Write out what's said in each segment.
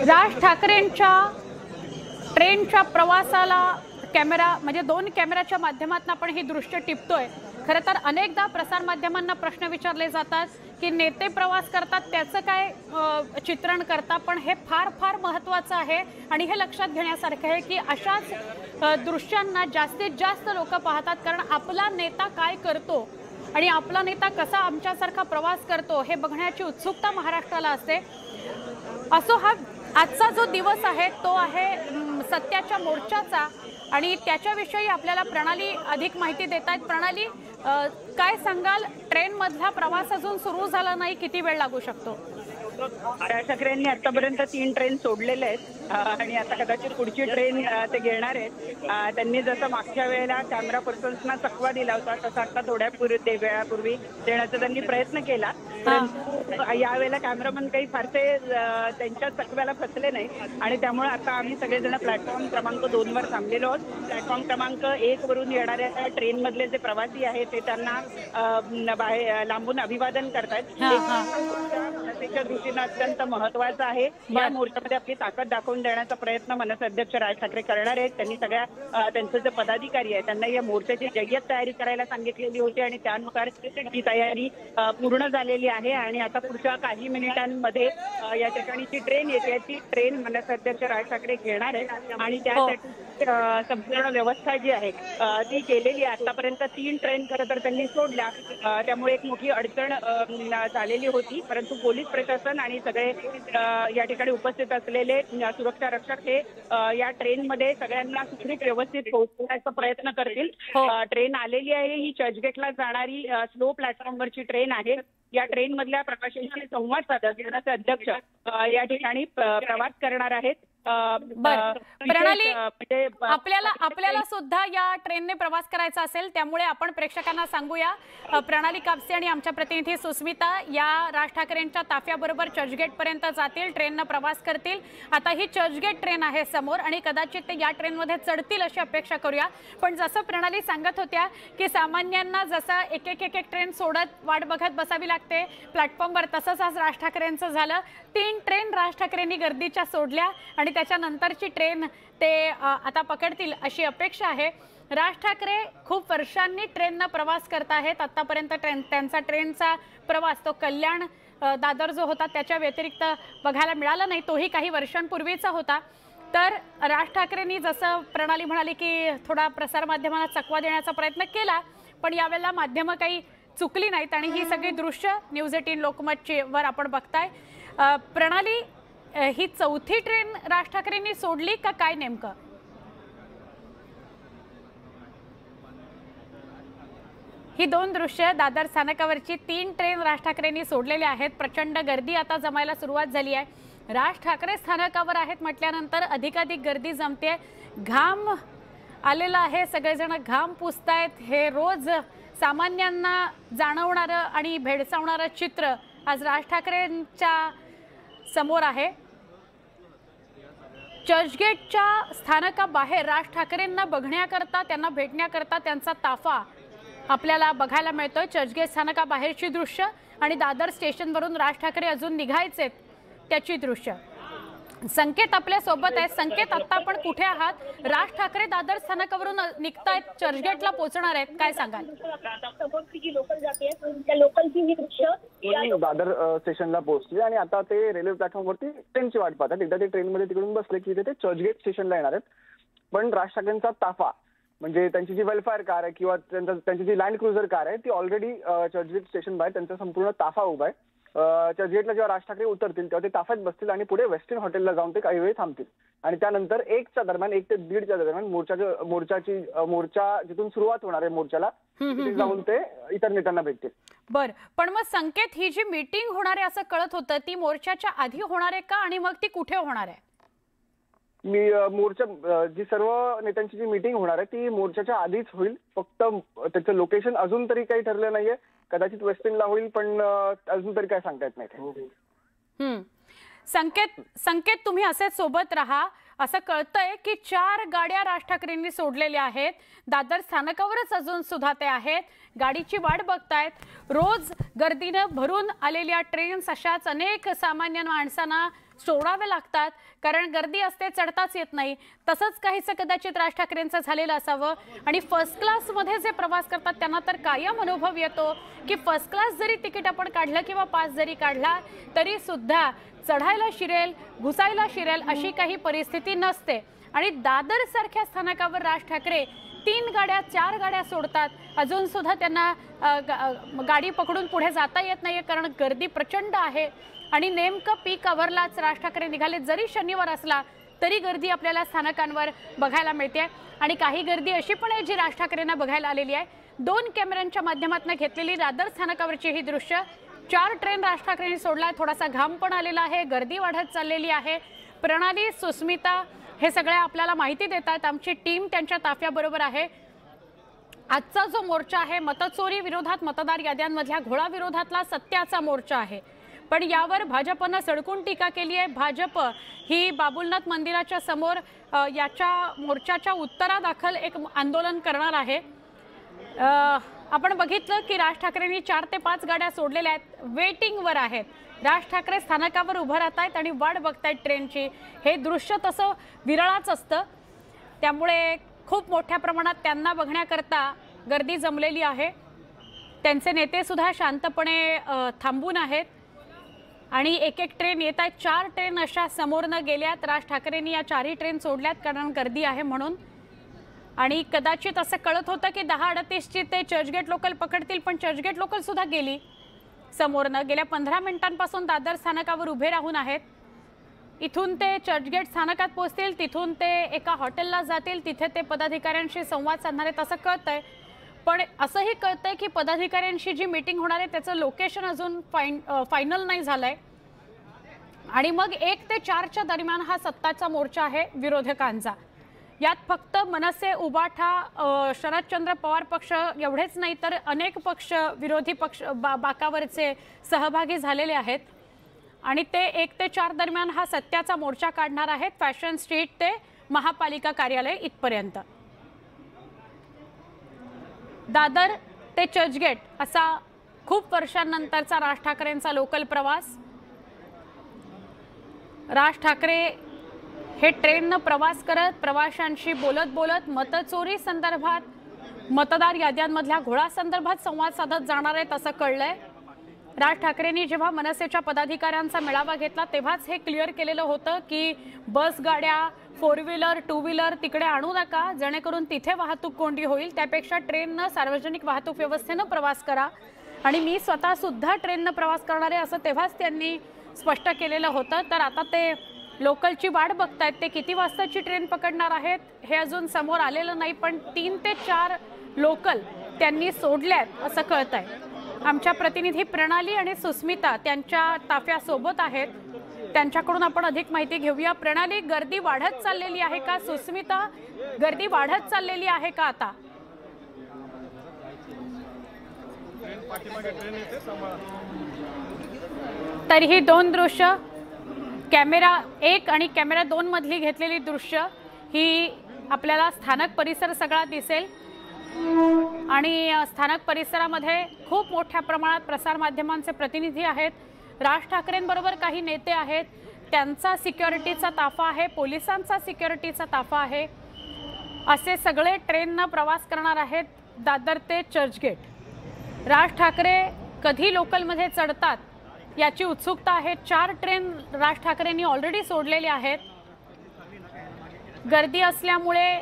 राज ठाकरेंच्या ट्रेनच्या प्रवासाला कॅमेरा म्हणजे 2 कॅमेऱ्याच्या माध्यमातून आपण ही दृश्य टिपतोय। खरं तर अनेकदा प्रसार माध्यमांना प्रश्न विचारले जातात की नेते प्रवास करतात त्याचं काय चित्रण करता, पण हे फार फार महत्त्वाचं आहे आणि हे लक्षात घेण्यासारखं आहे की अशाच दृश्यांना जास्तीत जास्त लोक पाहतात, कारण आपला नेता काय करतो आणि आपला नेता कसा आमच्यासारखा प्रवास करतो हे बघण्याची उत्सुकता महाराष्ट्राला असते। असो, हा आजचा जो दिवस आहे तो आहे सत्याच्या मोर्चाचा आणि त्याच्याविषयी आपल्याला प्रणाली अधिक माहिती देत आहेत। प्रणाली, काय सांगाल, ट्रेन मधला प्रवास अजून सुरू झाला नाही, किती वेळ लागू शकतो? राज ठाकरेंनी आतापर्यंत 3 ट्रेन सोडलेल्या आहेत आणि आता कदाचित पुढची ट्रेन ते घेणार आहेत। त्यांनी जसं मागच्या वेळेला कॅमेरा पर्सन्सना चकवा दिला होता तसं आता थोड्या वेळापूर्वी देण्याचा त्यांनी प्रयत्न केला, परंतु यावेळेला कॅमेरामन काही फारसे त्यांच्या चकव्याला फसले नाही आणि त्यामुळे आता आम्ही सगळेजण प्लॅटफॉर्म क्रमांक 2 वर थांबलेलो आहोत। प्लॅटफॉर्म क्रमांक 1 वरून येणाऱ्या ट्रेन मधले जे प्रवासी आहेत ते त्यांना लांबून अभिवादन करतायत। त्याच्या दृष्टीने अत्यंत महत्त्वाचं आहे। या मोर्चामध्ये आपली ताकद दाखवून देण्याचा प्रयत्न मनसे अध्यक्ष राज ठाकरे करणार आहेत। त्यांनी सगळ्या त्यांचे जे पदाधिकारी आहेत त्यांना या मोर्चाची जय्यत तयारी करायला सांगितलेली होती आणि त्यानुसार ही तयारी पूर्ण झालेली आहे आणि आता पुढच्या काही मिनिटांमध्ये या ठिकाणी जी ट्रेन येते ती ट्रेन मनसे अध्यक्ष राज ठाकरे घेणार आहेत आणि त्यासाठी संपूर्ण व्यवस्था जी आहे ती केलेली आहे। आतापर्यंत 3 ट्रेन खरं तर त्यांनी सोडल्या, त्यामुळे एक मोठी अडचण झालेली होती, परंतु पोलीस प्रशासन आणि सगळे या ठिकाणी उपस्थित असलेले सुरक्षा रक्षक हे या ट्रेनमध्ये सगळ्यांना सुरक्षित व्यवस्थित पोहोचवण्याचा प्रयत्न करतील। ट्रेन आलेली आहे, ही चर्चगेटला जाणारी स्लो प्लॅटफॉर्मवरची ट्रेन आहे। या ट्रेन मधल्या प्रवाशांशी संवाद साधत मनसे अध्यक्ष या ठिकाणी प्रवास करणार आहेत। प्रणाली, आपल्याला सुद्धा या ट्रेनने प्रवास करायचा असेल, त्यामुळे आपण प्रेक्षकांना सांगूया, प्रणाली कापसे आणि आमच्या प्रतिनिधी सुस्मिता या राज ठाकरेंच्या ताफ्याबरोबर चर्चगेट पर्यंत जातील, ट्रेनने प्रवास करतील। आता ही चर्चगेट ट्रेन आहे समोर आणि कदाचित ते या ट्रेनमध्ये चढतील अशी अपेक्षा करूया। पण जसं प्रणाली सांगत होत्या की सामान्यांना जसं एक एक ट्रेन सोडत वाट बघत बसावी लागते प्लॅटफॉर्मवर, तसंच आज राज ठाकरेंचं झालं। 3 ट्रेन राज ठाकरेंनी गर्दीच्या सोडल्या आणि त्याच्यानंतरची ट्रेन ते आता पकडतील अशी अपेक्षा आहे। राज ठाकरे खूप वर्षांनी ट्रेनने प्रवास करत आहेत। आतापर्यंत त्यांचा ट्रेनचा प्रवास तो कल्याण दादर जो होता त्याच्या व्यतिरिक्त बघायला मिळाला नाही, तोही काही वर्षांपूर्वीचा होता। तर राज ठाकरेंनी जसं प्रणाली म्हणाली की थोडा प्रसार माध्यमांना चकवा देण्याचा प्रयत्न केला, पण यावेळेला माध्यमं काही चुकली नाहीत आणि ही सगळी दृश्य न्यूज 18 लोकमतची वर आपण बघताय। प्रणाली, ही 4थी ट्रेन राज ठाकरेंनी सोडली का काय नेमकं? ही 2 दृश्य दादर स्थानकावरची 3 ट्रेन राज ठाकरेंनी सोडलेल्या आहेत। प्रचंड गर्दी आता जमायला सुरुवात झाली आहे। राज ठाकरे स्थानकावर आहेत म्हटल्यानंतर अधिकाधिक गर्दी जमते, घाम आलेला आहे, सगळेजण घाम पुसतायत। हे रोज सामान्यांना जाणवणारं आणि भेडसावणारं चित्र आज राज ठाकरेंच्या समोर आहे। चर्चगेटच्या स्थानकाबाहेर राज ठाकरेंना बघण्याकरता, त्यांना भेटण्याकरता त्यांचा ताफा आपल्याला बघायला मिळतोय। चर्चगेट स्थानकाबाहेरची दृश्य आणि दादर स्टेशनवरून राज ठाकरे अजून निघायचेत त्याची दृश्य। संकेत आपल्या सोबत आहे। संकेत, आता आपण कुठे आहात? राज ठाकरे दादर स्थानकावरून निघतायत, चर्चगेटला पोहोचणार आहेत, काय सांगाल? दादर स्टेशनला पोहोचले आणि आता ते रेल्वे प्लॅटफॉर्मवरती ट्रेनची वाट पाहतात। एकदा ते ट्रेनमध्ये तिकडून बसले की ते चर्चगेट स्टेशनला येणार आहेत। पण राज ठाकरेंचा ताफा म्हणजे त्यांची जी वेलफेअर कार आहे किंवा त्यांची जी लँड क्रुझर कार आहे ती ऑलरेडी चर्चगेट स्टेशन बाहेर त्यांचा संपूर्ण ताफा उभा आहे। चर्चगेटला जेव्हा राज ठाकरे उतरतील तेव्हा ते ताफ्यात बसतील आणि पुढे वेस्टर्न हॉटेलला जाऊन ते काही वेळ थांबतील आणि त्यानंतर 1च्या दरम्यान 1 ते 1:30च्या दरम्यान मोर्चा जिथून सुरुवात होणार आहे मोर्चाला तिथे जाऊन ते इतर नेत्यांना भेटतील। बरं, पण मग संकेत, ही जी मीटिंग होणार आहे असं कळत होतं, ती मोर्चाच्या आधी होणार आहे का आणि मग ती कुठे होणार आहे? मोर्चा जी सर्व नेत्यांची जी मीटिंग होणार आहे ती मोर्चाच्या आधीच होईल, फक्त त्याचं लोकेशन अजून तरी काही ठरलं नाहीये। कदाचित वेस्टर्नला होईल, पण अजून तरी काय सांगता येत नाही। संकेत, तुम्ही असेच सोबत राहा। असं कळतंय की 4 गाड्या राज ठाकरेंनी सोडलेल्या आहेत, दादर स्थानकावरच अजून सुद्धा ते आहेत, गाडीची वाट बघतायत। रोज गर्दीनं भरून आलेल्या ट्रेन्स अशाच अनेक सामान्य माणसांना सोडावे लागतात कारण गर्दी असते, चढताच येत नाही. तसंच काहीसं कदाचित राज ठाकरेंचं झालेलं असावं. आणि फर्स्ट क्लासमध्ये जे प्रवास करतात त्यांना तर कायम अनुभव येतो की फर्स्ट क्लास जरी तिकीट आपण काढलं किंवा पास जरी काढला तरी सुद्धा चढायला शिरेल, घुसायला शिरेल अशी काही परिस्थिती नसते. आणि दादर सारख्या स्थानकावर राज ठाकरे 3 गाड्या 4 गाड्या सोडतात. अजून सुद्धा त्यांना गाडी पकडून पुढे जाता येत नाहीये कारण गर्दी प्रचंड आहे. आणि नेमकं पीक आवरलाच राज ठाकरे निघाले. जरी शनिवार असला तरी गर्दी आपल्याला स्थानकांवर बघायला मिळते. आणि काही गर्दी अशी पण आहे जी राज ठाकरेंना बघायला आलेली आहे. 2 कॅमेऱ्यांच्या माध्यमातून घेतलेली दादर स्थानकावरची ही दृश्य. 4 ट्रेन राज ठाकरेंनी सोडलाय. थोडासा घाम पण आलेला आहे, गर्दी वाढत चाललेली आहे. प्रणाली, सुस्मिता हे सगळे आपल्याला माहिती देतात. आमची टीम त्यांच्या ताफ्याबरोबर आहे. आजचा जो मोर्चा आहे मतचोरी विरोधात, मतदार याद्यांमधल्या घोळाविरोधातला सत्याचा मोर्चा आहे. पण यावर भाजपनं सडकून टीका केली आहे. भाजप ही बाबुलनाथ मंदिराच्या समोर याच्या मोर्चाच्या उत्तरादाखल एक आंदोलन करणार आहे. आपण बघितलं की राज ठाकरेंनी 4 ते 5 गाड्या सोडलेल्या आहेत, वेटिंगवर आहेत. राज ठाकरे स्थानकावर उभं राहत आहेत आणि वाट बघतायत ट्रेनची. हे दृश्य तसं विरळाच असतं, त्यामुळे खूप मोठ्या प्रमाणात त्यांना बघण्याकरता गर्दी जमलेली आहे. त्यांचे नेते सुद्धा शांतपणे थांबून आहेत आणि एक एक ट्रेन येत आहेत. 4 ट्रेन अशा समोरनं गेल्यात. राज ठाकरेंनी या 4ही ट्रेन सोडल्यात कारण गर्दी आहे म्हणून. आणि कदाचित असं कळत होतं की 10:38ची ते चर्चगेट लोकल पकडतील, पण चर्चगेट लोकल सुद्धा गेली समोरनं. गेल्या 15 मिनिटांपासून दादर स्थानकावर उभे राहून आहेत. इथून ते चर्चगेट स्थानकात पोहोचतील, तिथून ते एका हॉटेलला जातील, तिथे ते पदाधिकाऱ्यांशी संवाद साधणार आहेत असं कळतंय. पण असंही कळतंय की पदाधिकाऱ्यांशी जी मीटिंग होणार आहे त्याचं लोकेशन अजून फायनल नाही झालंय. आणि मग 1 ते 4च्या दरम्यान हा सत्ताचा मोर्चा आहे विरोधकांचा. यात फक्त मनसे, उबाठा, शरदचंद्र पवार पक्ष एवढेच नाही तर अनेक पक्ष, विरोधी पक्ष बाकावरचे सहभागी झालेले आहेत. आणि ते 1 ते 4 दरम्यान हा सत्याचा मोर्चा काढणार आहेत, फॅशन स्ट्रीट ते महापालिका कार्यालय इथपर्यंत. दादर ते चर्चगेट असा खूप वर्षांनंतरचा राज ठाकरेंचा लोकल प्रवास. राज ठाकरे हे ट्रेननं प्रवास करत, प्रवाशांशी बोलत बोलत मतचोरी संदर्भात, मतदार याद्यांमधल्या घोळासंदर्भात संवाद साधत जाणार आहेत असं कळलंय. राज ठाकरेंनी जेव्हा मनसेच्या पदाधिकाऱ्यांचा मेळावा घेतला तेव्हाच हे क्लिअर केलेलं होतं की बस गाड्या, 4 व्हीलर, 2 व्हीलर तिकडे आणू नका, जेणेकरून तिथे वाहतूक कोंडी होईल. त्यापेक्षा ट्रेननं, सार्वजनिक वाहतूक व्यवस्थेनं प्रवास करा. आणि मी स्वतः सुद्धा ट्रेननं प्रवास करणार आहे असं तेव्हाच त्यांनी स्पष्ट केलेलं होतं. तर आता ते लोकलची वाट बघतायत. ते किती वाजताची ट्रेन पकडणार आहेत हे अजून समोर आलेलं नाही, पण 3 ते 4 लोकल त्यांनी सोडल्यात असं कळतंय. आमच्या प्रतिनिधी प्रणाली आणि सुस्मिता त्यांच्या ताफ्यासोबत आहेत, त्यांच्याकडून आपण अधिक माहिती घेऊया. प्रणाली, गर्दी वाढत चाललेली आहे का? सुस्मिता, गर्दी वाढत चाललेली आहे का आता? तर ही 2 दृश्य, कॅमेरा 1 आणि कॅमेरा 2 मधली घेतलेली दृश्य ही आपल्याला स्थानक परिसर सगळा दिसेल. आणि स्थानक परिसरामध्ये खूप मोठ्या प्रमाणात प्रसारमाध्यमांचे प्रतिनिधी आहेत. राज ठाकरेंबरोबर काही नेते आहेत, त्यांचा सिक्युरिटीचा ताफा आहे, पोलिसांचा सिक्युरिटीचा ताफा आहे. असे सगळे ट्रेननं प्रवास करणार आहेत दादर ते चर्चगेट. राज ठाकरे कधी लोकलमध्ये चढतात याची उत्सुकता आहे. 4 ट्रेन राज ठाकरेंनी ऑलरेडी सोडलेल्या आहेत. गर्दी असल्यामुळे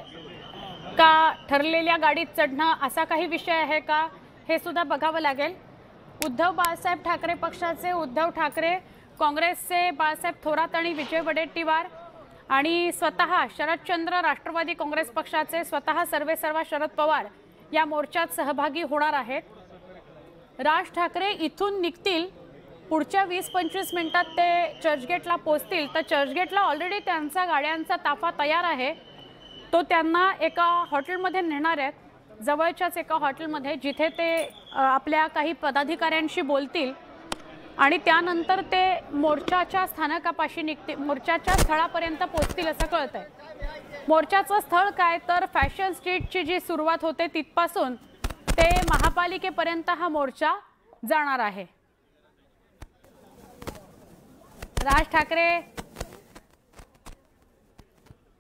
का ठरलेल्या गाडीत चढणं असा काही विषय आहे का हे सुद्धा बघावं लागेल. उद्धव बाळासाहेब ठाकरे पक्षाचे उद्धव ठाकरे, काँग्रेसचे बाळासाहेब थोरात आणि विजय वडेट्टीवार आणि स्वतः शरदचंद्र राष्ट्रवादी काँग्रेस पक्षाचे स्वतः सर्वेसर्वा शरद पवार या मोर्चात सहभागी होणार आहेत. राज ठाकरे इथून निघतील, पुढच्या 20-25 मिनिटात ते चर्चगेटला पोहोचतील. तर चर्चगेटला ऑलरेडी त्यांचा गाड्यांचा ताफा तयार आहे. तो त्यांना एका हॉटेलमध्ये नेणार आहेत, जवळच्याच एका हॉटेलमध्ये, जिथे ते आपल्या काही पदाधिकाऱ्यांशी बोलतील आणि त्यानंतर ते मोर्चाच्या स्थानकापाशी निघतील, मोर्चाच्या स्थळापर्यंत पोहोचतील असं कळतंय. मोर्चाचं स्थळ काय तर फॅशन स्ट्रीटची जी सुरुवात होते तिथपासून ते महापालिकेपर्यंत हा मोर्चा जाणार आहे. राज ठाकरे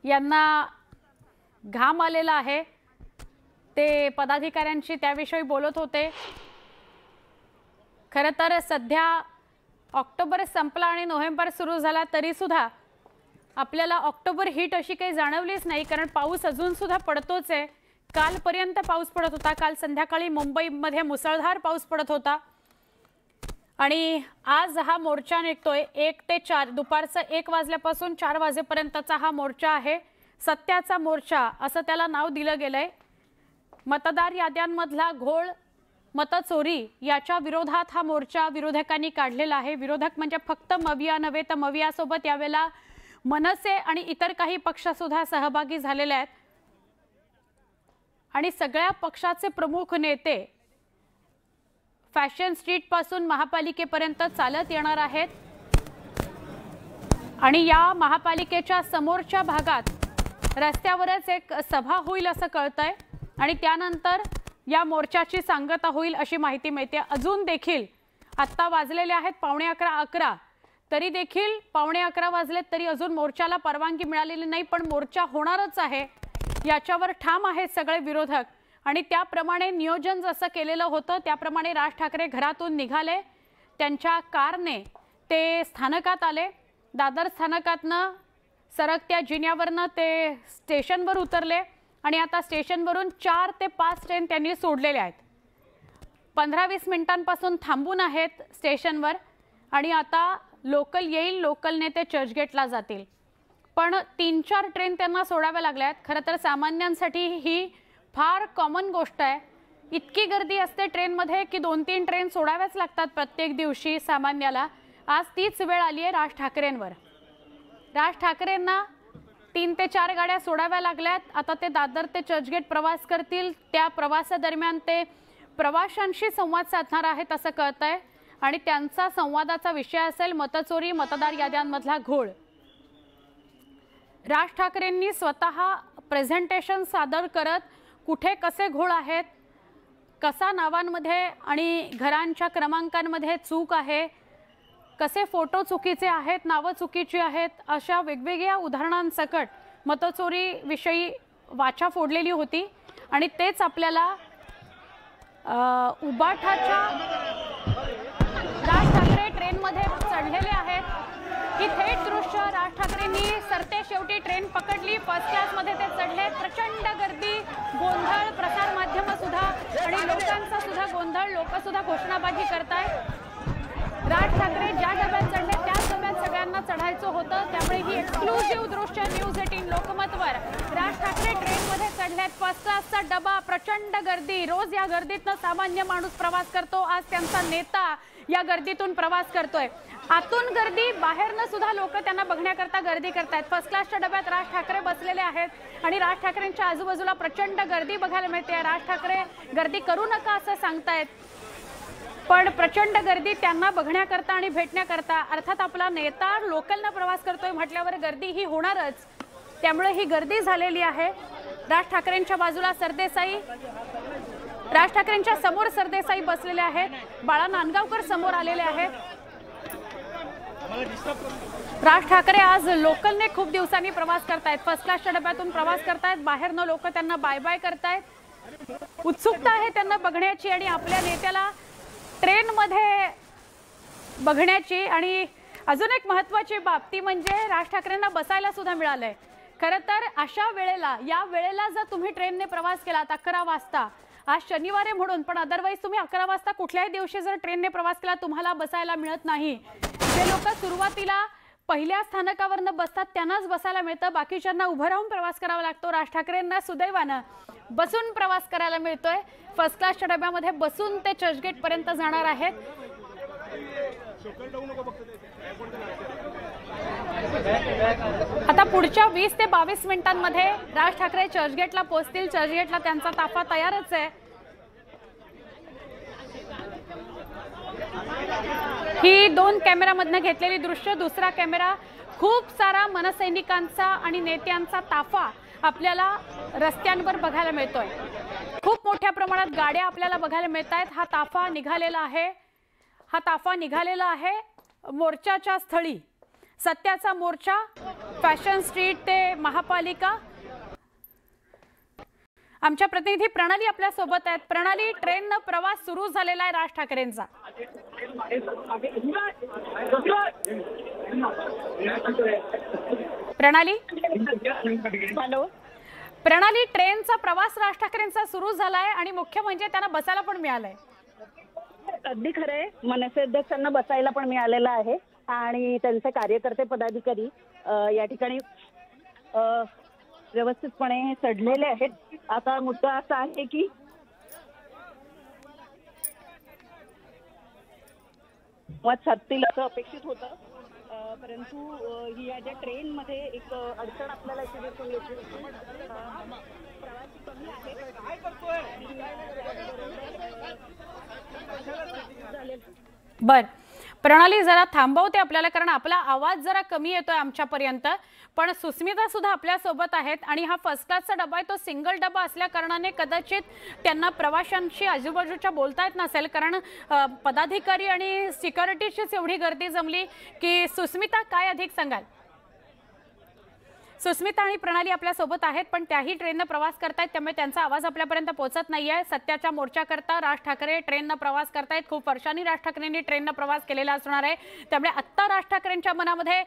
यांना घाम आलेला आहे, ते पदाधिकाऱ्यांशी त्याविषयी बोलत होते। खरं तर सध्या ऑक्टोबर संपला आणि नोव्हेंबर सुरू झाला तरी सुद्धा आपल्याला ऑक्टोबर हीट अशी काही जाणवलीच नाही, कारण पाऊस अजून सुद्धा पडतोच आहे। कालपर्यंत पाऊस पडत होता, काल संध्याकाळी मुंबईमध्ये मुसळधार पाऊस पडत होता आणि आज हा मोर्चा निघतोय 1 ते 4 दुपारचं 1 वाजल्यापासून 4 वाजेपर्यंतचा हा मोर्चा आहे। सत्याचा मोर्चा असं त्याला नाव दिलं गेलंय। मतदार याद्यांमधला घोळ, मतचोरी याच्या विरोधात हा मोर्चा विरोधकांनी काढलेला आहे। विरोधक म्हणजे फक्त मविया नव्हे तर मवियासोबत यावेळेला मनसे आणि इतर काही पक्ष सुद्धा सहभागी झालेले आहेत आणि सगळ्या पक्षाचे प्रमुख नेते फॅशन स्ट्रीट पासून महापालिकेपर्यंत चालत येणार आहेत आणि या महापालिकेच्या समोरच्या भागात रस्त्यावरच एक सभा होईल असं कळतंय आणि त्यानंतर या मोर्चाची सांगता होईल अशी माहिती मिळते। अजून देखील आत्ता वाजलेले आहेत 11:45 तरी देखील 11:45 वाजलेत तरी अजून मोर्चाला परवानगी मिळालेली नाही, पण मोर्चा होणारच आहे याच्यावर ठाम आहेत सगळे विरोधक आणि त्याप्रमाणे नियोजन जसं केलेलं होतं त्याप्रमाणे राज ठाकरे घरातून निघाले, त्यांच्या कारने ते स्थानकात आले, दादर स्थानकातनं सरकत्या जिन्यावरनं ते स्टेशनवर उतरले आणि आता स्टेशनवरून 4 ते 5 ट्रेन त्यांनी सोडलेल्या आहेत। 15-20 मिनिटांपासून थांबून आहेत स्टेशनवर आणि आता लोकल येईल, लोकलने ते चर्चगेटला जातील, पण 3-4 ट्रेन त्यांना सोडाव्या लागल्यात। खरं तर सामान्यांसाठी ही फार कॉमन गोष्ट आहे, इतकी गर्दी असते ट्रेनमध्ये की 2-3 ट्रेन सोडाव्याच लागतात प्रत्येक दिवशी सामान्याला। आज तीच वेळ आली आहे राज ठाकरेंवर। राज ठाकरेंना 3 ते 4 गाड्या सोडाव्या लागल्यात। आता ते दादर ते चर्चगेट प्रवास करतील, त्या प्रवासादरम्यान ते प्रवाशांशी संवाद साधणार आहेत असं कळतंय आणि त्यांचा संवादाचा विषय असेल मतचोरी, मतदार याद्यांमधला घोळ। राज ठाकरेंनी स्वतः प्रेझेंटेशन सादर करत कुठे कसे घोळ आहेत, कसा नावांमध्ये आणि घरांच्या क्रमांकांमध्ये चूक आहे, कसे फोटो चुकीचे आहेत, नावं चुकीची आहेत, अशा वेगवेगळ्या उदाहरणांसकट मतचोरी विषयी वाचा फोडलेली होती आणि तेच आपल्याला उबाठाच्या राज ठाकरे ट्रेनमध्ये चढलेले आहेत ही थेट दृश्य। राज ठाकरेंनी सरते शेवटी ट्रेन पकडली, फर्स्ट क्लासमध्ये ते चढले। प्रचंड गर्दी, गोंधळ, प्रसार माध्यम सुद्धा आणि लोकांचा सुद्धा गोंधळ, लोक सुद्धा घोषणाबाजी करतायत। राज ठाकरे ज्या डब्यात चढले त्याच डब्यात सगळ्यांना चढायचं होतं, त्यामुळे ही एक्सक्लुझिव्ह दृश्य न्यूज 18 लोकमतवर। राज ठाकरे ट्रेनमध्ये चढलेत, फर्स्ट क्लासचा डबा, प्रचंड गर्दी। रोज या गर्दीतनं सामान्य माणूस प्रवास करतो, आज त्यांचा नेता या गर्दीतून प्रवास करतोय। आतून गर्दी, बाहेरनं सुद्धा लोक त्यांना बघण्याकरता गर्दी करतायत। फर्स्ट क्लासच्या डब्यात राज ठाकरे बसलेले आहेत आणि राज ठाकरेंच्या आजूबाजूला प्रचंड गर्दी बघायला मिळते। राज ठाकरे गर्दी करू नका असं सांगतायत, पण प्रचंड गर्दी त्यांना बघण्याकरता आणि भेटण्याकरता। अर्थात आपला नेता लोकलनं प्रवास करतोय म्हटल्यावर गर्दी ही होणारच, त्यामुळे ही गर्दी झालेली आहे। राज ठाकरेंच्या बाजूला सरदेसाई, राज ठाकरेंच्या समोर सरदेसाई बसलेले आहेत, बाळा नांदगावकर समोर आलेले आहेत। राज ठाकरे आज लोकलने खूप दिवसांनी प्रवास करतायत, फर्स्ट क्लासच्या डब्यातून प्रवास करतायत, बाहेरनं लोक त्यांना बाय बाय करतायत। उत्सुकता आहे त्यांना बघण्याची आणि आपल्या नेत्याला ट्रेनमध्ये बघण्याची। आणि अजून एक महत्त्वाची बाब ती म्हणजे राज ठाकरेंना बसायला सुद्धा मिळालंय। खरं तर अशा वेळेला, या वेळेला जर तुम्ही ट्रेनने प्रवास केलात 11 वाजता, आज शनिवार आहे म्हणून, पण अदरवाईज तुम्ही 11 वाजता कुठल्याही दिवशी जर ट्रेनने प्रवास केला तुम्हाला बसायला मिळत नाही। जे लोक सुरुवातीला पहिल्या स्थानकावरनं बसतात त्यांनाच बसायला मिळतं, बाकीच्यांना उभं राहून प्रवास करावा लागतो। राज ठाकरेंना सुदैवानं बसून प्रवास करायला मिळतोय, फर्स्ट क्लासच्या डब्यामध्ये बसून ते चर्चगेट पर्यंत जाणार आहेत। आता पुढच्या 20 ते 22 मिनिटांमध्ये राज ठाकरे चर्चगेटला पोहोचतील, चर्चगेटला त्यांचा ताफा तयारच आहे। ही 2 कॅमेरामधनं घेतलेली दृश्य, दुसरा कॅमेरा खूप सारा मनसैनिकांचा आणि नेत्यांचा ताफा आपल्याला रस्त्यांवर बघायला मिळतोय। खूप मोठ्या प्रमाणात गाड्या आपल्याला बघायला मिळतायत। हा ताफा निघालेला आहे मोर्चाच्या स्थळी। सत्याचा मोर्चा फॅशन स्ट्रीट ते महापालिका. आमच्या प्रतिनिधी प्रणाली आपल्या सोबत आहेत. प्रणाली, ट्रेननं प्रवास सुरू झालेला आहे राज ठाकरेंचा. प्रणाली, हॅलो प्रणाली, ट्रेनचा प्रवास राज ठाकरेंचा सुरू झालाय आणि मुख्य म्हणजे त्यांना बसायला पण मिळालंय. अगदी खरंय, मनसे अध्यक्षांना बसायला पण मिळालेलं आहे आणि त्यांचे कार्यकर्ते पदाधिकारी या ठिकाणी व्यवस्थितपणे चढलेले आहेत. आता मुद्दा असा आहे की मत साधतील असं अपेक्षित होतं, परंतु या ज्या ट्रेनमध्ये एक अडचण आपल्याला इथे दिसून येते. प्रवासी कमी आहे. बर प्रणाली, जरा थांबवते आपल्याला कारण आपला आवाज जरा कमी येतोय आमच्यापर्यंत. पण सुस्मिता सुद्धा आपल्या सोबत आहेत आणि हा फर्स्ट क्लासचा डबा आहे, तो सिंगल डबा असल्या कारणाने कदाचित त्यांना प्रवाशांशी आजूबाजूच्या बोलता येत नसेल कारण पदाधिकारी आणि सिक्युरिटीचीच एवढी गर्दी जमली की. सुस्मिता, काय अधिक सांगाल? सुस्मिता आणि प्रणाली आपल्या सोबत आहेत पण त्याही ट्रेननं प्रवास करतायत त्यामुळे त्यांचा आवाज आपल्यापर्यंत पोहोचत नाहीये. सत्याच्या मोर्चाकरता राज ठाकरे ट्रेननं प्रवास करतायत. खूप वर्षांनी राज ठाकरेंनी ट्रेननं प्रवास केलेला असणार आहे त्यामुळे आत्ता राज ठाकरेंच्या मनामध्ये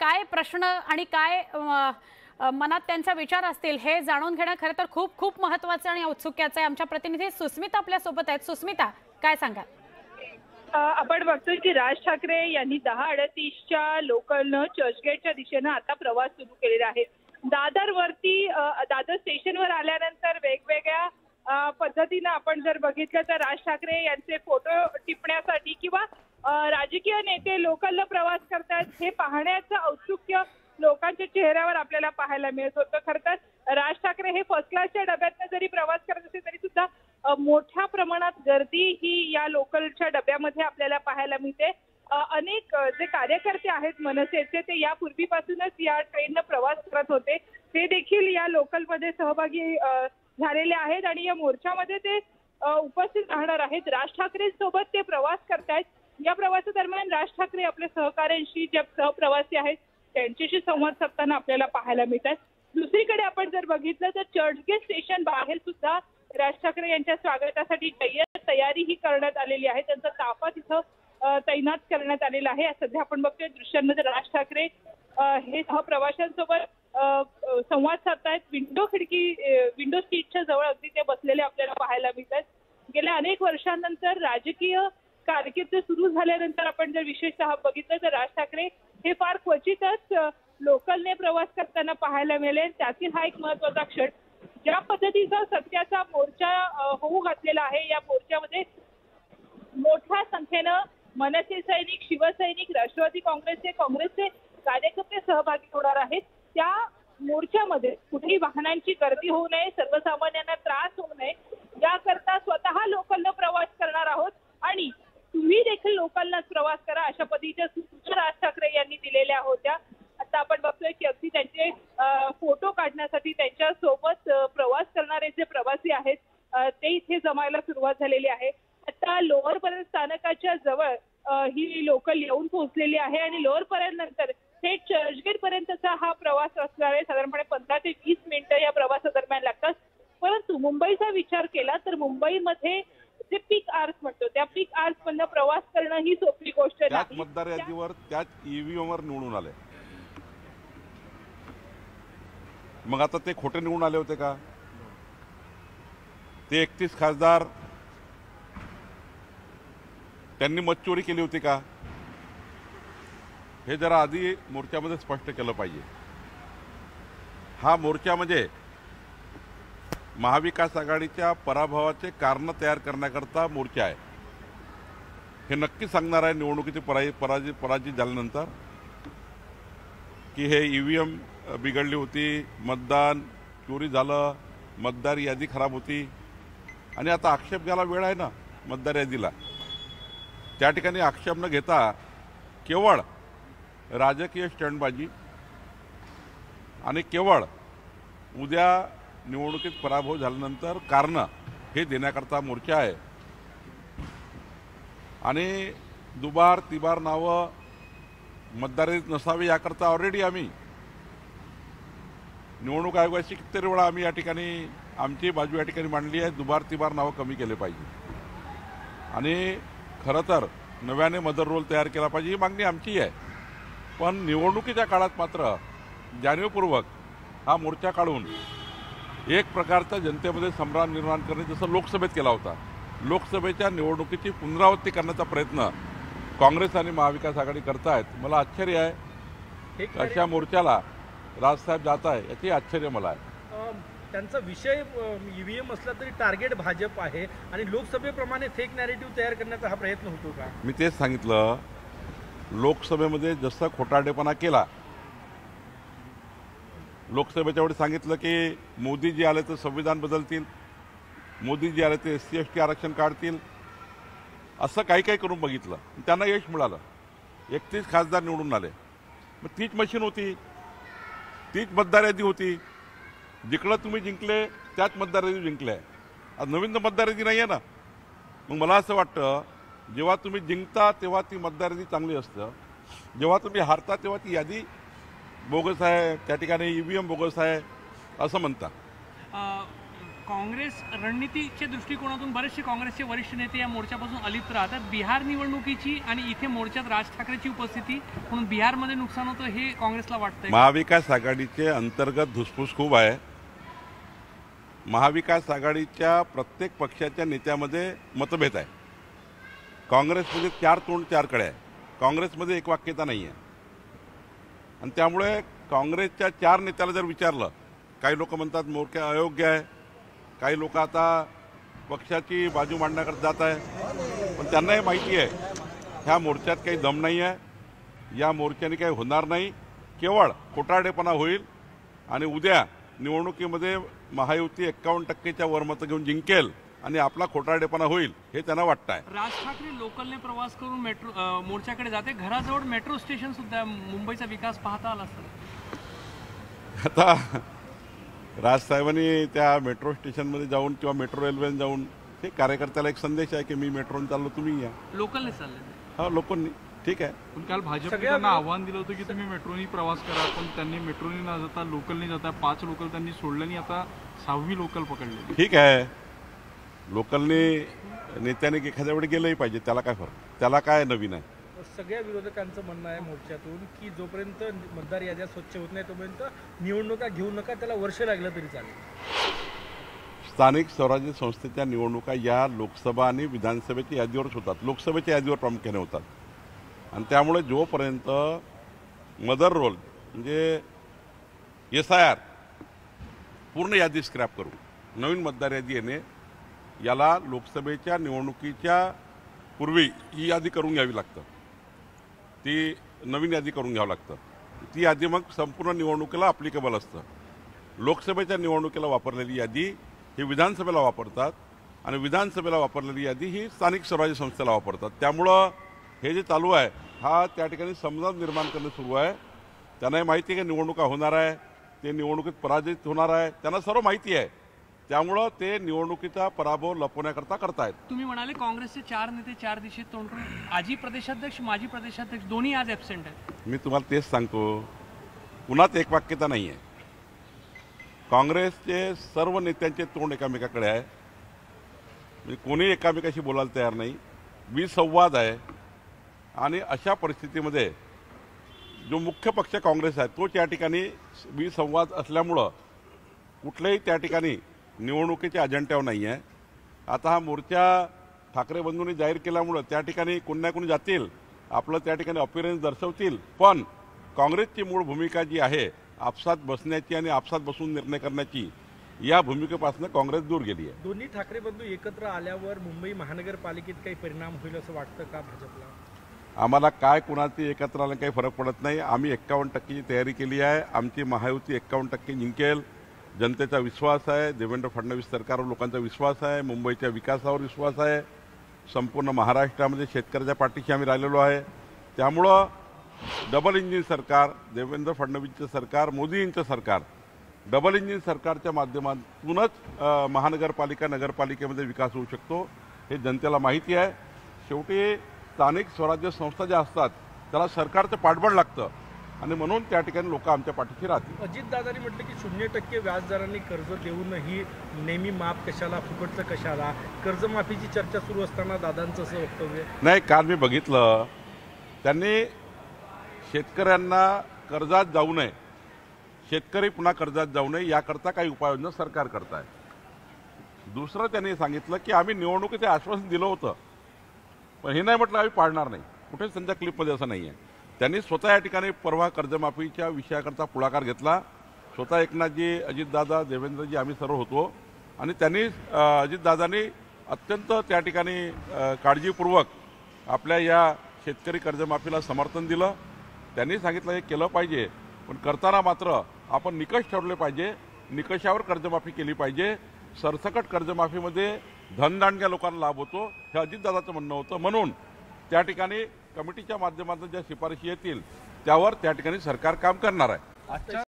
काय प्रश्न आणि काय मनात त्यांचा विचार असतील हे जाणून घेणं खरं तर खूप खूप महत्त्वाचं आणि औत्सुक्याचं आहे. आमच्या प्रतिनिधी सुस्मिता आपल्या सोबत आहेत. सुस्मिता, काय सांगाल? आपण बघतोय की राज ठाकरे यांनी 10:38च्या लोकलनं चर्चगेटच्या दिशेनं आता प्रवास सुरू केलेला आहे. दादर स्टेशनवर आल्यानंतर वेगवेगळ्या पद्धतीनं आपण जर बघितलं तर राज ठाकरे यांचे फोटो टिपण्यासाठी किंवा राजकीय नेते लोकलला प्रवास करतात हे पाहण्याचं औत्सुक्य लोकांच्या चेहऱ्यावर आपल्याला पाहायला मिळत होतं. खरं तर राज ठाकरे हे फर्स्ट क्लासच्या डब्यातनं जरी प्रवास करत असेल तरी सुद्धा मोठ्या प्रमाणात गर्दी ही या लोकलच्या डब्यामध्ये आपल्याला पाहायला मिळते. अनेक जे कार्यकर्ते आहेत मनसेचे ते यापूर्वीपासूनच या ट्रेननं प्रवास करत होते, ते देखील या लोकलमध्ये सहभागी झालेले आहेत आणि या मोर्चामध्ये ते उपस्थित राहणार आहेत. राज ठाकरेंसोबत ते प्रवास करतायत. या प्रवासादरम्यान राज ठाकरे आपल्या सहकाऱ्यांशी जे सहप्रवासी आहेत त्यांच्याशी संवाद साधताना आपल्याला पाहायला मिळतात. दुसरीकडे आपण जर बघितलं तर चर्चगेट स्टेशन बाहेर सुद्धा राज ठाकरे यांच्या स्वागतासाठी तयारी ही करण्यात आलेली आहे. त्यांचा ताफा तिथं तैनात करण्यात आलेला आहे. सध्या आपण बघतोय दृश्यांमध्ये राज ठाकरे हे सहप्रवाशांसोबत संवाद साधतायत. विंडो सीटच्या जवळ अगदी ते बसलेले आपल्याला पाहायला मिळतात. गेल्या अनेक वर्षांनंतर राजकीय कारकीर्द सुरू झाल्यानंतर आपण जर विशेषतः बघितलं तर राज ठाकरे हे फार क्वचितच लोकलने प्रवास करताना पाहायला मिळेल. त्यातील हा एक महत्वाचा क्षण. ज्या पद्धतीचा सत्याचा मोर्चा होऊ घातलेला आहे, या मोर्चामध्ये मोठ्या संख्येनं मनसे सैनिक, शिवसैनिक, राष्ट्रवादी काँग्रेसचे कार्यकर्ते सहभागी होणार आहेत. त्या मोर्चामध्ये कुठेही वाहनांची गर्दी होऊ नये, सर्वसामान्यांना त्रास होऊ नये याकरता स्वतः लोकलनं प्रवास करणार आहोत आणि तुम्ही देखील लोकलनंच प्रवास करा अशा पद्धतीच्या सूचना राज ठाकरे यांनी दिलेल्या होत्या. आता आपण बघतोय की अगदी त्यांचे फोटो काढण्यासाठी त्यांच्या सोबत प्रवास करणारे जे प्रवासी आहेत ते इथे जमायला सुरुवात झालेली आहे. आता लोअर परेल स्थानकाच्या जवळ ही लोकल येऊन पोहोचलेली आहे आणि लोअर परेल नंतर थेट चर्चगेट पर्यंतचा हा प्रवास असणार आहे. साधारणपणे 15 ते 20 मिनिटं या प्रवासादरम्यान लागतात. परंतु मुंबईचा विचार केला तर मुंबईमध्ये जे पीक आवर्स म्हणतो त्या पीक आवर्स मधनं प्रवास करणं ही सोपी गोष्ट नाही. मतदार यादीवर त्याच ईव्हीएम वर निवडून आले. मग आता ते खोटे निवडून आले होते का? ते 31 खासदार त्यांनी मतचोरी केली होती का? हे जरा आधी मोर्चामध्ये स्पष्ट केलं पाहिजे. हा मोर्चा म्हणजे महाविकास आघाडीच्या पराभवाचे कारण तयार करण्याकरता मोर्चा आहे. हे नक्की सांगणार आहे निवडणुकीची पराजित झाल्यानंतर की हे ईव्हीएम बिघडली होती, मतदान चोरी झालं, मतदार यादी खराब होती आणि आता आक्षेप घ्यायला वेळ आहे ना मतदार यादीला. त्या ठिकाणी आक्षेप न घेता केवळ राजकीय स्टंटबाजी आणि केवळ उद्या निवडणुकीत पराभव झाल्यानंतर कारणं हे देण्याकरता मोर्चा आहे. आणि दुबार तिबार नावं मतदारीत नसावी याकरता ऑलरेडी आम्ही निवडणूक आयोगाची कितीतरी वेळा आम्ही या ठिकाणी आमची बाजू या ठिकाणी मांडली आहे. दुबार तिबार नावं कमी केले पाहिजे आणि खरं तर नव्याने मदर रोल तयार केला पाहिजे ही मागणी आमची आहे. पण निवडणुकीच्या काळात मात्र जाणीवपूर्वक हा मोर्चा काढून एक प्रकारचा जनतेमध्ये संभ्रम निर्माण करणे जसं लोकसभेत केला होता. लोकसभेच्या निवडणुकीची पुनरावृत्ती करण्याचा प्रयत्न काँग्रेस आणि महाविकास आघाडी करतायत. मला आश्चर्य आहे अशा मोर्चाला राजसाहेब जात आहे याचे आश्चर्य मला आहे. त्यांचा विषय ईव्हीएम असला तरी टार्गेट भाजप आहे आणि लोकसभेप्रमाणे फेक नॅरेटिव्ह तयार करण्याचा हा प्रयत्न होतो का? मी तेच सांगितलं, लोकसभेमध्ये जसं खोटारडेपणा केला, लोकसभेच्या वेळी सांगितलं की मोदीजी आले तर संविधान बदलतील, मोदीजी आले तर SC ST आरक्षण काढतील, असं काही काही करून बघितलं. त्यांना यश मिळालं. 31 खासदार निवडून आले. मग तीच मशीन होती, तीच मतदार यादी होती. जिकडं तुम्ही जिंकले त्याच मतदार यादी जिंकले. आज नवीन मतदार यादी नाही आहे ना. मग मला असं वाटतं जेव्हा तुम्ही जिंकता तेव्हा ती मतदार यादी चांगली असतं, जेव्हा तुम्ही हारता तेव्हा ती यादी बोगस आहे, त्या ठिकाणी EVM बोगस आहे असं म्हणता. काँग्रेस रणनीतीच्या दृष्टिकोनातून बरेचसे काँग्रेसचे वरिष्ठ नेते या मोर्चापासून अलिप्त राहतात. बिहार निवडणुकीची आणि इथे मोर्चात राज ठाकरेची उपस्थिती म्हणून बिहारमध्ये नुकसान होतं हे काँग्रेसला वाटतंय. महाविकास आघाडीचे अंतर्गत धुसफूस खूप आहे. महाविकास आघाडीच्या प्रत्येक पक्षाच्या नेत्यामध्ये मतभेद आहे. काँग्रेसमध्ये 4 तोंड 4 कडे आहे. काँग्रेसमध्ये एकवाक्यता नाही आहे आणि त्यामुळे काँग्रेसच्या 4 नेत्याला जर विचारलं, काही लोक म्हणतात मोर्चा अयोग्य आहे, काही लोक आता पक्षाची बाजू मांडण्याकडे जात आहे. पण त्यांनाही माहिती आहे ह्या मोर्चात काही दम नाही आहे, या मोर्चाने काही होणार नाही, केवळ खोटारडेपणा होईल आणि उद्या निवडणुकीमध्ये महायुती 51% वर मतं घेऊन जिंकेल आणि आपला खोटारडेपणा होईल हे त्यांना वाटतं आहे. राज ठाकरे लोकलने प्रवास करून मेट्रो मोर्चाकडे जाते. घराजवळ मेट्रो स्टेशन सुद्धा, मुंबईचा विकास पाहता आला असता. आता राजसाहेबांनी त्या मेट्रो स्टेशनमध्ये जाऊन किंवा मेट्रो रेल्वेने जाऊन हे कार्यकर्त्याला एक संदेश आहे की मी मेट्रोने चाललो, तुम्ही या. लोकलने चालले. हा, लोकांनी ठीक आहे. पण काल भाजपने त्यांना आव्हान दिलं होतं की तुम्ही मेट्रोनी प्रवास करा, पण त्यांनी मेट्रोनी न जाता लोकलने जाता 5 लोकल त्यांनी सोडलं आणि आता 6वी लोकल पकडली. ठीक आहे, लोकलने नेत्याने एखाद्या वेळी गेलंही पाहिजे, त्याला काय फरक, त्याला काय नवीन आहे. सगळ्या विरोधकांचं म्हणणं आहे मोर्चातून की जोपर्यंत मतदार याद्या स्वच्छ होत नाही तोपर्यंत निवडणुका घेऊ नका, त्याला वर्ष लागलं तरी चालेल. स्थानिक स्वराज्य संस्थेच्या निवडणुका या लोकसभा आणि विधानसभेच्या यादीवरच होतात. लोकसभेच्या यादीवर प्रामुख्याने होतात आणि त्यामुळे जोपर्यंत मदर रोल म्हणजे SIR पूर्ण यादी स्क्रॅप करू, नवीन मतदार यादी येणे, याला लोकसभेच्या निवडणुकीच्या पूर्वी ही यादी करून घ्यावी लागतं. ती नवीन यादी करून घ्यावं लागतं. ती यादी मग संपूर्ण निवडणुकीला अप्लिकेबल असतं. लोकसभेच्या निवडणुकीला वापरलेली यादी ही विधानसभेला वापरतात आणि विधानसभेला वापरलेली यादी ही स्थानिक स्वराज्य संस्थेला वापरतात. त्यामुळं हे जे चालू आहे हा त्या ठिकाणी समजावून निर्माण करणं सुरू आहे. त्यांनाही माहिती आहे की निवडणुका होणार आहे, ते निवडणुकीत पराजित होणार आहे, त्यांना सर्व माहिती आहे. त्यामुळं ते निवडणुकीचा पराभव लपवण्याकरता करतायत. तुम्ही म्हणाले काँग्रेसचे 4 नेते 4 दिशेत तोंड करून, आजी प्रदेशाध्यक्ष माजी प्रदेशाध्यक्ष दोन्ही आज ॲब्सेंट आहेत. मी तुम्हाला तेच सांगतो, कुणाच एकवाक्यता नाही आहे. काँग्रेसचे सर्व नेत्यांचे तोंड एकामेकाकडे आहे, म्हणजे कोणी एकामेकाशी बोलायला तयार नाही. विसंवाद आहे आणि अशा परिस्थितीमध्ये जो मुख्य पक्ष काँग्रेस आहे तोच या ठिकाणी विसंवाद असल्यामुळं कुठल्याही त्या ठिकाणी निवडणुकीच्या अजेंड्यावर नाही आहे. आता हा मोर्चा ठाकरे बंधूंनी जाहीर केल्यामुळं त्या ठिकाणी कोणी ना कोणी जातील, आपलं त्या ठिकाणी अपीयरन्स दर्शवतील. पण काँग्रेसची मूळ भूमिका जी आहे आपसात बसण्याची आणि आपसात बसून निर्णय करण्याची, या भूमिकेपासून काँग्रेस दूर गेली आहे. दोन्ही ठाकरे बंधू एकत्र आल्यावर मुंबई महानगरपालिकेत काही परिणाम होईल असं वाटतं का भाजपला? आम्हाला काय कुणाची एकत्र आलं काही फरक पडत नाही. आम्ही 51%ची तयारी केली आहे. आमची महायुती 51% जिंकेल. जनतेचा विश्वास आहे, देवेंद्र फडणवीस सरकारवर लोकांचा विश्वास आहे, मुंबईच्या विकासावर विश्वास आहे, संपूर्ण महाराष्ट्रामध्ये शेतकऱ्याच्या पाठीशी आम्ही राहिलेलो आहे. त्यामुळं डबल इंजिन सरकार, देवेंद्र फडणवीसचं सरकार, मोदींचं सरकार, डबल इंजिन सरकारच्या माध्यमातूनच महानगरपालिका नगरपालिकेमध्ये विकास होऊ शकतो हे जनतेला माहिती आहे. शेवटी स्थानिक स्वराज्य संस्था ज्या असतात त्याला सरकारचं पाठबळ लागतं. आणि म्हणून त्या ठिकाणी लोक आमच्या पाठीशी राहतील. अजितदादांनी म्हटलं की 0% व्याजदरांनी कर्ज देऊनही नेहमी माफ कशाला, फुकटचं कशाला, कर्जमाफीची चर्चा सुरू असताना दादांचं असं वक्तव्य. नाही, काल मी बघितलं त्यांनी शेतकऱ्यांना कर्जात जाऊ नये, शेतकरी पुन्हा कर्जात जाऊ नये याकरता काही उपाययोजना सरकार करत आहे. दुसरं त्यांनी सांगितलं की आम्ही निवडणुकीचे आश्वासन दिलं होतं, पण हे नाही म्हटलं आम्ही पाळणार नाही. कुठेच त्यांच्या क्लिपमध्ये असं नाही आहे. त्यांनी स्वतः या ठिकाणी परवा कर्जमाफीच्या विषयाकरता पुढाकार घेतला. स्वतः एकनाथजी, अजितदादा, देवेंद्रजी आम्ही सर्व होतो आणि त्यांनी अजितदादांनी अत्यंत त्या ठिकाणी काळजीपूर्वक आपल्या या शेतकरी कर्जमाफीला समर्थन दिलं. त्यांनी सांगितलं हे केलं पाहिजे, पण करताना मात्र आपण निकष ठरवले पाहिजे, निकषावर कर्जमाफी केली पाहिजे. सरसकट कर्जमाफीमध्ये धनदांडग्या लोकांना लाभ होतो हे अजितदादाचं म्हणणं होतं. म्हणून त्या ठिकाणी कमिटीच्या माध्यमातून ज्या शिफारशी येतील त्यावर त्या ठिकाणी सरकार काम करणार आहे.